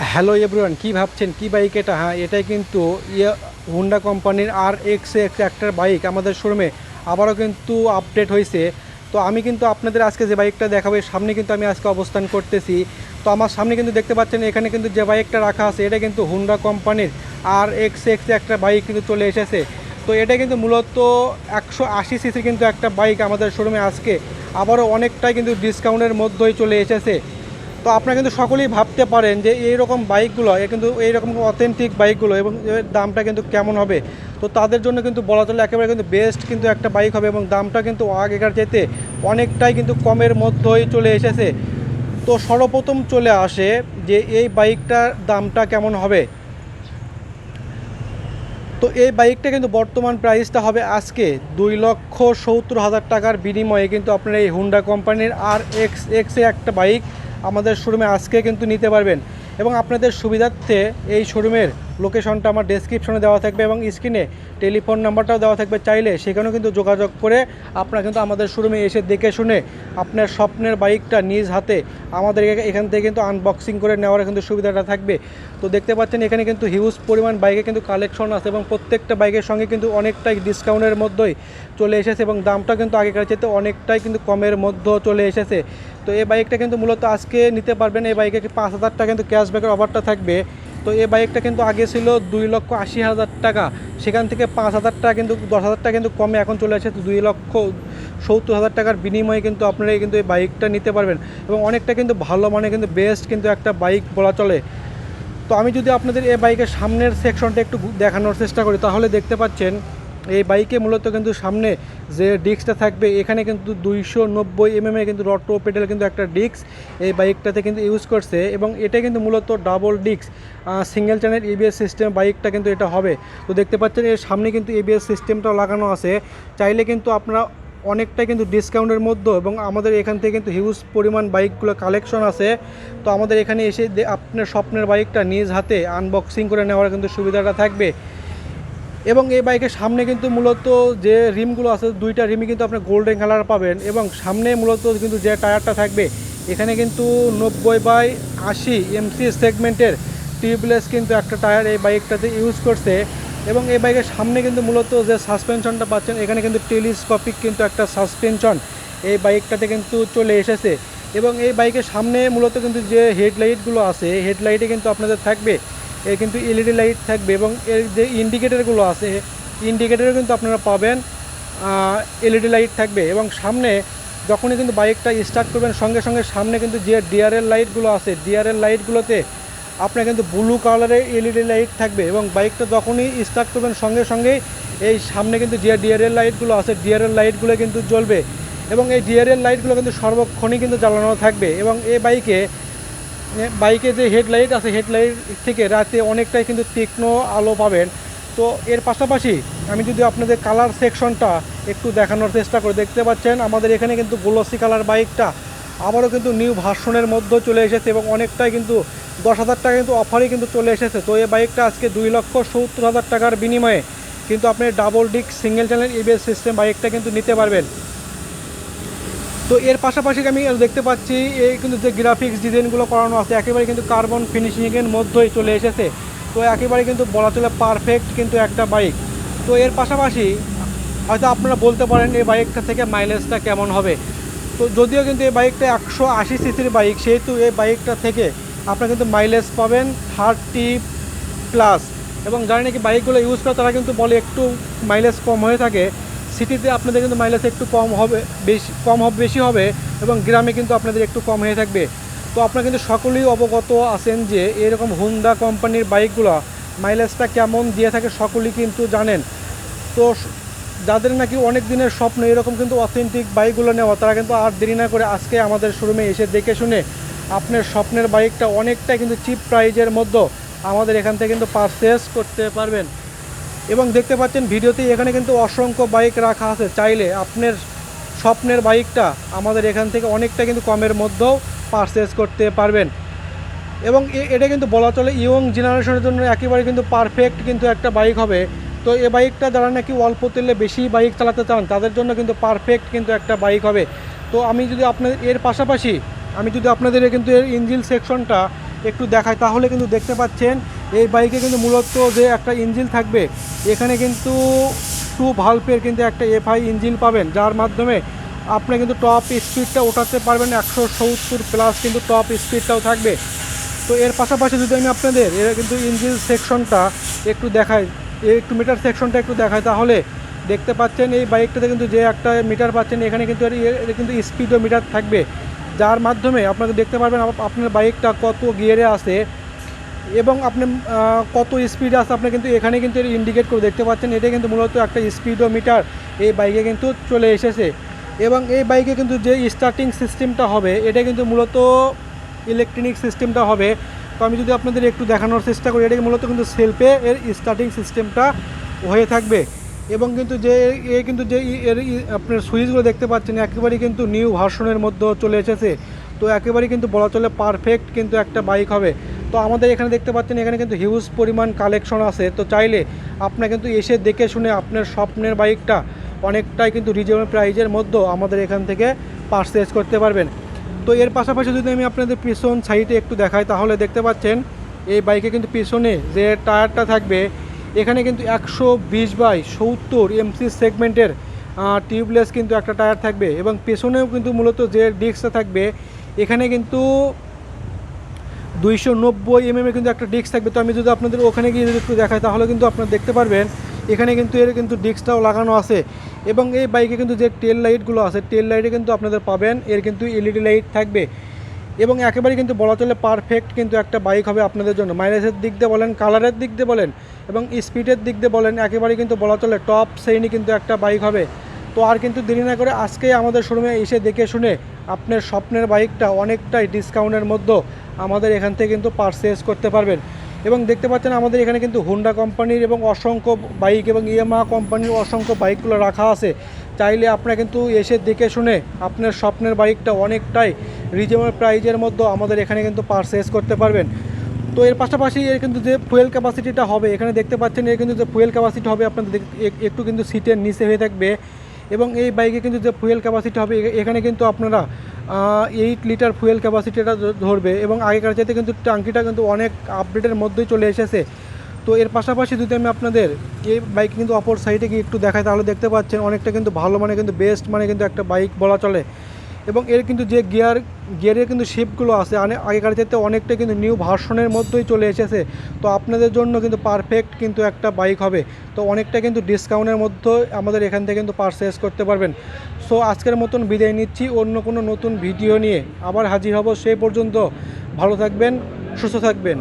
Hello everyone, কী ভাবছেন কী bike এটা? হ্যাঁ, এটাই কিন্তু হুন্ডা কোম্পানির RX একটা বাইক আমাদের শোরুমে আবারও কিন্তু আপডেট হয়েছে। তো আমি কিন্তু আপনাদের আজকে যে বাইকটা দেখাবো এর সামনে কিন্তু আমি আজকে অবস্থান করতেছি। তো আমার সামনে কিন্তু দেখতে পাচ্ছেন এখানে কিন্তু যে বাইকটা রাখা আছে এটা কিন্তু হুন্ডা কোম্পানির RX একটা বাইক কিন্তু চলে এসেছে। তো এটা কিন্তু মূলত 180 সিসি কিন্তু একটা বাইক আমাদের শোরুমে আজকে আবারও অনেকটাই কিন্তু ডিসকাউন্টের মধ্যেই চলে এসেছে। তো আপনারা কিন্তু সকলেই ভাবতে পারেন যে এইরকম বাইকগুলো কিন্তু এইরকম অথেন্টিক বাইকগুলো এবং এর দামটা কিন্তু কেমন হবে। তো তাদের জন্য কিন্তু বলা চলে একেবারে কিন্তু বেস্ট কিন্তু একটা বাইক হবে এবং দামটা কিন্তু আগেকার চাইতে অনেকটাই কিন্তু কমের মধ্যেই চলে এসেছে। তো সর্বপ্রথম চলে আসে যে এই বাইকটার দামটা কেমন হবে। তো এই বাইকটা কিন্তু বর্তমান প্রাইসটা হবে আজকে 2,70,000 টাকার বিনিময়ে কিন্তু আপনারা এই হুন্ডা কোম্পানির RX একটা বাইক আমাদের শোরুমে আজকে কিন্তু নিতে পারবেন। এবং আপনাদের সুবিধার্থে এই শোরুমের লোকেশনটা আমার ডেসক্রিপশনে দেওয়া থাকবে এবং স্ক্রিনে টেলিফোন নাম্বারটাও দেওয়া থাকবে, চাইলে সেখানেও কিন্তু যোগাযোগ করে আপনারা কিন্তু আমাদের শোরুমে এসে দেখে শুনে আপনার স্বপ্নের বাইকটা নিজ হাতে আমাদের এখান থেকে কিন্তু আনবক্সিং করে নেওয়ার কিন্তু সুবিধাটা থাকবে। তো দেখতে পাচ্ছেন এখানে কিন্তু হিউজ পরিমাণ বাইকে কিন্তু কালেকশন আছে এবং প্রত্যেকটা বাইকের সঙ্গে কিন্তু অনেকটাই ডিসকাউন্টের মধ্যেই চলে এসেছে এবং দামটা কিন্তু আগেকার চাইতে অনেকটাই কিন্তু কমের মধ্যে চলে এসেছে। তো এই বাইকটা কিন্তু মূলত আজকে নিতে পারবেন। এই বাইকে 5,000 টাকা কিন্তু ক্যাশব্যাকের অফারটা থাকবে। তো এই বাইকটা কিন্তু আগে ছিল 2,80,000 টাকা, সেখান থেকে 5,000 টাকা কিন্তু 10,000 টাকা কিন্তু কমে এখন চলে এসেছে 2,70,000 টাকার বিনিময়ে কিন্তু আপনারা কিন্তু এই বাইকটা নিতে পারবেন এবং অনেকটা কিন্তু ভালো মানে কিন্তু বেস্ট কিন্তু একটা বাইক বলা চলে। তো আমি যদি আপনাদের এই বাইকের সামনের সেকশনটা একটু দেখানোর চেষ্টা করি তাহলে দেখতে পাচ্ছেন এই বাইকে মূলত কিন্তু সামনে যে ডিস্কটা থাকবে এখানে কিন্তু 290 কিন্তু রটো পেডেল কিন্তু একটা ডিস্ক এই বাইকটাতে কিন্তু ইউজ করছে এবং এটা কিন্তু মূলত double disc single channel EBS system বাইকটা কিন্তু এটা হবে। তো দেখতে পাচ্ছেন এর সামনে কিন্তু EBS সিস্টেমটাও লাগানো আছে, চাইলে কিন্তু আপনারা অনেকটাই কিন্তু ডিসকাউন্টের মধ্যে এবং আমাদের এখান থেকে কিন্তু হিউজ পরিমাণ বাইকগুলো কালেকশন আছে। তো আমাদের এখানে এসে আপনার স্বপ্নের বাইকটা নিজ হাতে আনবক্সিং করে নেওয়ার কিন্তু সুবিধাটা থাকবে। এবং এই বাইকের সামনে কিন্তু মূলত যে রিমগুলো আছে দুইটা রিমই কিন্তু আপনি গোল্ডেন কালার পাবেন এবং সামনে মূলত কিন্তু যে টায়ারটা থাকবে এখানে কিন্তু 90/80 MC সেগমেন্টের টিউবলেস কিন্তু একটা টায়ার এই বাইকটাতে ইউজ করছে। এবং এই বাইকের সামনে কিন্তু মূলত যে সাসপেনশনটা পাচ্ছেন এখানে কিন্তু টেলিস্কোপিক কিন্তু একটা সাসপেনশন এই বাইকটাতে কিন্তু চলে এসেছে। এবং এই বাইকের সামনে মূলত কিন্তু যে হেডলাইটগুলো আছে হেডলাইটে কিন্তু আপনাদের থাকবে এর কিন্তু LED লাইট থাকবে এবং এর যে ইন্ডিকেটারগুলো আছে ইন্ডিকেটারও কিন্তু আপনারা পাবেন LED লাইট থাকবে। এবং সামনে যখনই কিন্তু বাইকটা স্টার্ট করবেন সঙ্গে সঙ্গে সামনে কিন্তু যে ডিআরএল লাইটগুলো আছে ডিআরএল লাইটগুলোতে আপনার কিন্তু ব্লু কালারের LED লাইট থাকবে এবং বাইকটা যখনই স্টার্ট করবেন সঙ্গে সঙ্গেই এই সামনে কিন্তু যে ডিআরএল লাইটগুলো আছে ডিআরএল লাইটগুলো কিন্তু জ্বলবে এবং এই ডিআরএল লাইটগুলো কিন্তু সর্বক্ষণই কিন্তু জ্বালানো থাকবে। এবং এই বাইকে যে হেডলাইট আছে হেডলাইট থেকে রাতে অনেকটাই কিন্তু তীক্ষ্ণ আলো পাবেন। তো এর পাশাপাশি আমি যদি আপনাদের কালার সেকশনটা একটু দেখানোর চেষ্টা করি, দেখতে পাচ্ছেন আমাদের এখানে কিন্তু গ্লোসি কালার বাইকটা আবারও কিন্তু নিউ ভার্সনের মধ্যে চলে এসেছে এবং অনেকটাই কিন্তু 10,000 টাকা কিন্তু অফারই কিন্তু চলে এসেছে। তো এই বাইকটা আজকে 2,70,000 টাকার বিনিময়ে কিন্তু আপনি double disc single channel EBS system বাইকটা কিন্তু নিতে পারবেন। তো এর পাশাপাশি আমি দেখতে পাচ্ছি এই কিন্তু যে গ্রাফিক্স ডিজাইনগুলো করানো আছে একেবারে কিন্তু কার্বন ফিনিশিংয়ের মধ্যেই চলে এসেছে। তো একেবারে কিন্তু বলা চলে পারফেক্ট কিন্তু একটা বাইক। তো এর পাশাপাশি হয়তো আপনারা বলতে পারেন এই বাইকটা থেকে মাইলেজটা কেমন হবে। তো যদিও কিন্তু এই বাইকটা 180 সিসির বাইক সেহেতু এই বাইকটা থেকে আপনারা কিন্তু মাইলেজ পাবেন 30+। এবং যারা নাকি বাইকগুলো ইউজ করে তারা কিন্তু বলে একটু মাইলেজ কম হয়ে থাকে, সিটিতে আপনাদের কিন্তু মাইলেজ একটু বেশি হবে এবং গ্রামে কিন্তু আপনাদের একটু কম হয়ে থাকবে। তো আপনারা কিন্তু সকলেই অবগত আছেন যে এরকম হুন্ডা কোম্পানির বাইকগুলো মাইলেজটা কেমন দিয়ে থাকে সকলেই কিন্তু জানেন। তো যাদের নাকি অনেক দিনের স্বপ্ন এরকম কিন্তু অথেন্টিক বাইকগুলো নেওয়া তারা কিন্তু আর দেরি না করে আজকে আমাদের শোরুমে এসে দেখে শুনে আপনার স্বপ্নের বাইকটা অনেকটাই কিন্তু চিপ প্রাইজের মধ্যে আমাদের এখান থেকে কিন্তু পারচেস করতে পারবেন। এবং দেখতে পাচ্ছেন ভিডিওতে এখানে কিন্তু অসংখ্য বাইক রাখা আছে, চাইলে আপনার স্বপ্নের বাইকটা আমাদের এখান থেকে অনেকটা কিন্তু কমের মধ্যেও পারচেস করতে পারবেন। এবং এটা কিন্তু বলা চলে ইয়ং জেনারেশনের জন্য একেবারে কিন্তু পারফেক্ট কিন্তু একটা বাইক হবে। তো এই বাইকটা যারা নাকি অল্প তেলে বেশি বাইক চালাতে চান তাদের জন্য কিন্তু পারফেক্ট কিন্তু একটা বাইক হবে। তো আমি যদি আপনাদের এর পাশাপাশি আমি যদি আপনাদের কিন্তু এর ইঞ্জিন সেকশনটা একটু দেখাই তাহলে কিন্তু দেখতে পাচ্ছেন এই বাইকে কিন্তু মূলত যে একটা ইঞ্জিন থাকবে, এখানে কিন্তু 2 ভালভের কিন্তু একটা এফআই ইঞ্জিন পাবেন, যার মাধ্যমে আপনি কিন্তু টপ স্পিডটা ওঠাতে পারবেন 170 প্লাস কিন্তু টপ স্পিডটাও থাকবে। তো এর পাশাপাশি যদি আমি আপনাদের এর কিন্তু ইঞ্জিন সেকশনটা একটু দেখাই, একটু মিটার সেকশনটা একটু দেখাই তাহলে দেখতে পাচ্ছেন এই বাইকটাতে কিন্তু যে একটা মিটার পাচ্ছেন এখানে কিন্তু এর কিন্তু স্পিডও মিটার থাকবে, যার মাধ্যমে আপনাকে দেখতে পারবেন আপনার বাইকটা কত গিয়ারে আছে এবং আপনি কত স্পিড আছে আপনি কিন্তু এখানে কিন্তু ইন্ডিকেট করে দেখতে পাচ্ছেন। এটা কিন্তু মূলত একটা স্পিডও মিটার এই বাইকে কিন্তু চলে এসেছে। এবং এই বাইকে কিন্তু যে স্টার্টিং সিস্টেমটা হবে এটা কিন্তু মূলত ইলেকট্রনিক সিস্টেমটা হবে। তো আমি যদি আপনাদের একটু দেখানোর চেষ্টা করি, এটা মূলত কিন্তু সেলফে এর স্টার্টিং সিস্টেমটা হয়ে থাকবে। এবং কিন্তু যে কিন্তু যে এর আপনার সুইচগুলো দেখতে পাচ্ছেন একেবারেই কিন্তু নিউ ভার্সনের মধ্যে চলে এসেছে। তো একেবারেই কিন্তু বলা চলে পারফেক্ট কিন্তু একটা বাইক হবে। তো আমাদের এখানে দেখতে পাচ্ছেন এখানে কিন্তু হিউজ পরিমাণ কালেকশন আছে। তো চাইলে আপনার কিন্তু এসে দেখে শুনে আপনার স্বপ্নের বাইকটা অনেকটাই কিন্তু রিজনেবল প্রাইজের মধ্যে আমাদের এখান থেকে পারচেজ করতে পারবেন। তো এর পাশাপাশি যদি আমি আপনাদের পিছন সাইডে একটু দেখাই তাহলে দেখতে পাচ্ছেন এই বাইকে কিন্তু পিছনে যে টায়ারটা থাকবে এখানে কিন্তু 120/70 এমসি সেগমেন্টের টিউবলেস কিন্তু একটা টায়ার থাকবে। এবং পেছনেও কিন্তু মূলত যে ডিস্কটা থাকবে এখানে কিন্তু 290 কিন্তু একটা ডিস্ক থাকবে। তো আমি যদি আপনাদের ওখানে গিয়ে যদি একটু দেখাই তাহলে কিন্তু আপনারা দেখতে পারবেন এখানে কিন্তু এর কিন্তু ডিস্কটাও লাগানো আছে। এবং এই বাইকে কিন্তু যে টেল লাইটগুলো আছে টেল লাইটে কিন্তু আপনাদের পাবেন এর কিন্তু এলইডি লাইট থাকবে। এবং একেবারে কিন্তু বলা চলে পারফেক্ট কিন্তু একটা বাইক হবে আপনাদের জন্য। মাইলেজের দিক দিয়ে বলেন, কালারের দিক দিয়ে বলেন এবং স্পিডের দিক দিয়ে বলেন, একেবারে কিন্তু বলা চলে টপ শ্রেণী কিন্তু একটা বাইক হবে। তো আর কিন্তু দেরি না করে আজকেই আমাদের শোরুমে এসে দেখে শুনে আপনার স্বপ্নের বাইকটা অনেকটাই ডিসকাউন্টের মধ্যে আমাদের এখান থেকে কিন্তু পারচেজ করতে পারবেন। এবং দেখতে পাচ্ছেন আমাদের এখানে কিন্তু হুন্ডা কোম্পানির এবং অসংখ্য বাইক এবং ইয়ামাহা কোম্পানির অসংখ্য বাইকগুলো রাখা আছে। চাইলে আপনারা কিন্তু এসে দেখে শুনে আপনার স্বপ্নের বাইকটা অনেকটাই রিজনেবল প্রাইজের মধ্যে আমাদের এখানে কিন্তু পারচেজ করতে পারবেন। তো এর পাশাপাশি এর কিন্তু যে ফুয়েল ক্যাপাসিটিটা হবে এখানে দেখতে পাচ্ছেন এর কিন্তু যে ফুয়েল ক্যাপাসিটি হবে আপনাদের একটু কিন্তু সিটের নিচে হয়ে থাকবে। এবং এই বাইকে কিন্তু যে ফুয়েল ক্যাপাসিটি হবে এখানে কিন্তু আপনারা 8 লিটার ফুয়েল ক্যাপাসিটিটা ধরবে। এবং আগেকার চাইতে কিন্তু ট্যাঙ্কিটা কিন্তু অনেক আপডেটের মধ্যেই চলে এসেছে। তো এর পাশাপাশি যদি আমি আপনাদের এই বাইক কিন্তু অপর সাইডে গিয়ে একটু দেখাই তাহলে দেখতে পাচ্ছেন অনেকটা কিন্তু ভালো মানে কিন্তু বেস্ট মানে কিন্তু একটা বাইক বলা চলে। এবং এর কিন্তু যে গিয়ারের কিন্তু শেপগুলো আছে আগেকার চাইতে অনেকটা কিন্তু নিউ ভার্সনের মধ্যেই চলে এসেছে। তো আপনাদের জন্য কিন্তু পারফেক্ট কিন্তু একটা বাইক হবে। তো অনেকটা কিন্তু ডিসকাউন্টের মধ্যে আমাদের এখান থেকে কিন্তু পারচেজ করতে পারবেন। সো আজকের মতন বিদায় নিচ্ছি, অন্য কোনো নতুন ভিডিও নিয়ে আবার হাজির হব। সেই পর্যন্ত ভালো থাকবেন, সুস্থ থাকবেন।